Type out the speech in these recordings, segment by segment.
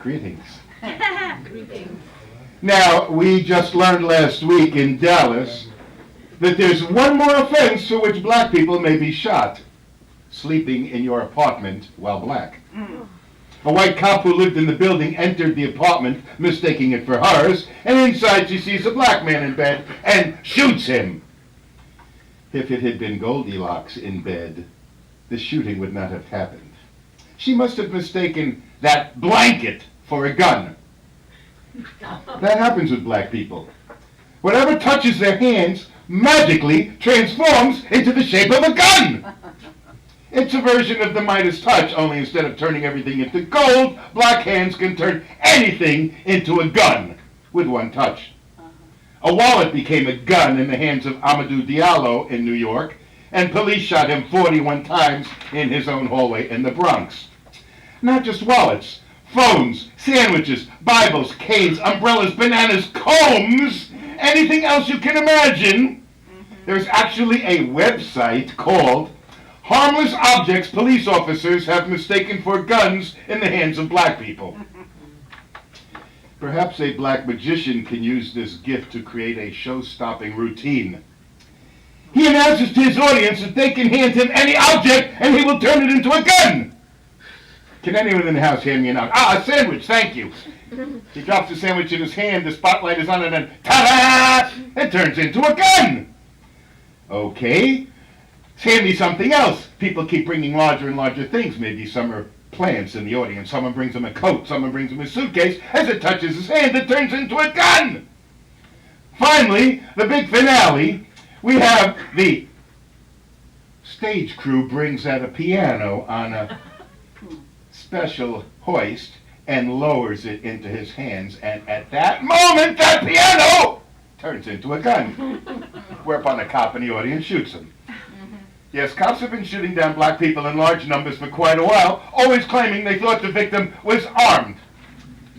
Greetings. Now, we just learned last week in Dallas that there's one more offense for which black people may be shot: sleeping in your apartment while black. A white cop who lived in the building entered the apartment, mistaking it for hers, and inside she sees a black man in bed and shoots him. If it had been Goldilocks in bed, the shooting would not have happened. She must have mistaken that blanket for a gun. That happens with black people. Whatever touches their hands magically transforms into the shape of a gun. It's a version of the Midas touch, only instead of turning everything into gold, black hands can turn anything into a gun with one touch. A wallet became a gun in the hands of Amadou Diallo in New York, and police shot him 41 times in his own hallway in the Bronx. Not just wallets, phones, sandwiches, Bibles, canes, umbrellas, bananas, combs, anything else you can imagine. There's actually a website called Harmless Objects Police Officers Have Mistaken for Guns in the Hands of Black People. Perhaps a black magician can use this gift to create a show-stopping routine. He announces to his audience that they can hand him any object and he will turn it into a gun. Can anyone in the house hand me an object? A sandwich, thank you. He drops the sandwich in his hand, the spotlight is on, and then, ta-da! It turns into a gun. Okay. Hand me something else. People keep bringing larger and larger things. Maybe some are plants in the audience. Someone brings him a coat. Someone brings him a suitcase. As it touches his hand, it turns into a gun. Finally, the big finale, we have the stage crew brings out a piano on a special hoist and lowers it into his hands. And at that moment, that piano turns into a gun. Whereupon a cop in the audience shoots him. Yes, cops have been shooting down black people in large numbers for quite a while, always claiming they thought the victim was armed.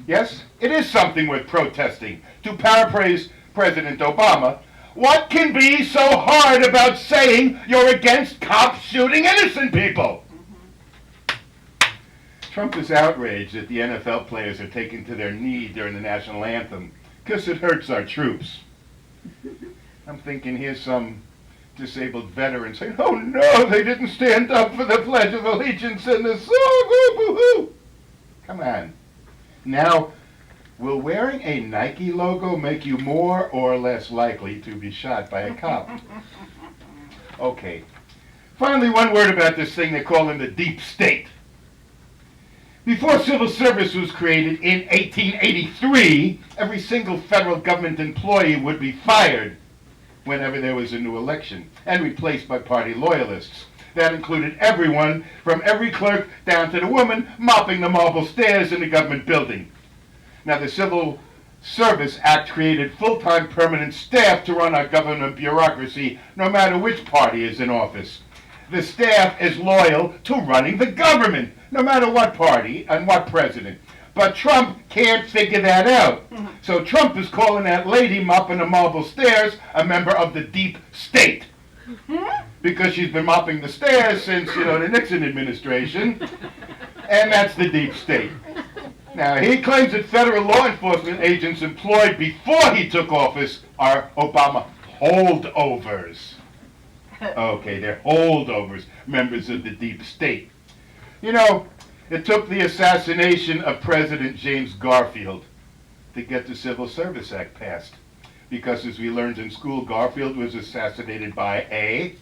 Yes, it is something worth protesting. To paraphrase President Obama, what can be so hard about saying you're against cops shooting innocent people? Trump is outraged that the NFL players are taken to their knee during the national anthem because it hurts our troops. I'm thinking here's some disabled veteran saying, "Oh no, they didn't stand up for the Pledge of Allegiance and the song, boo-hoo." Come on. Now, will wearing a Nike logo make you more or less likely to be shot by a cop? Okay. Finally, one word about this thing they call in the deep state. Before civil service was created in 1883, every single federal government employee would be fired whenever there was a new election, and replaced by party loyalists. That included everyone, from every clerk down to the woman mopping the marble stairs in the government building. Now, the Civil Service Act created full-time permanent staff to run our government bureaucracy, no matter which party is in office. The staff is loyal to running the government, no matter what party and what president. But Trump can't figure that out. So Trump is calling that lady mopping the marble stairs a member of the deep state. Because she's been mopping the stairs since, the Nixon administration. And that's the deep state. Now, he claims that federal law enforcement agents employed before he took office are Obama holdovers. Okay, they're holdovers, members of the deep state. It took the assassination of President James Garfield to get the Civil Service Act passed. Because as we learned in school, Garfield was assassinated by a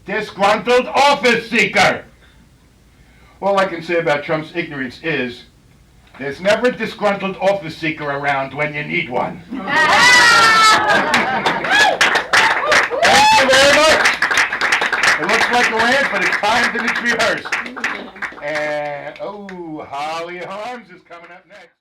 disgruntled office seeker. All I can say about Trump's ignorance is, there's never a disgruntled office seeker around when you need one. Thank you very much. It looks like a rant, but it's timed and it's rehearsed. And, Holly Harms is coming up next.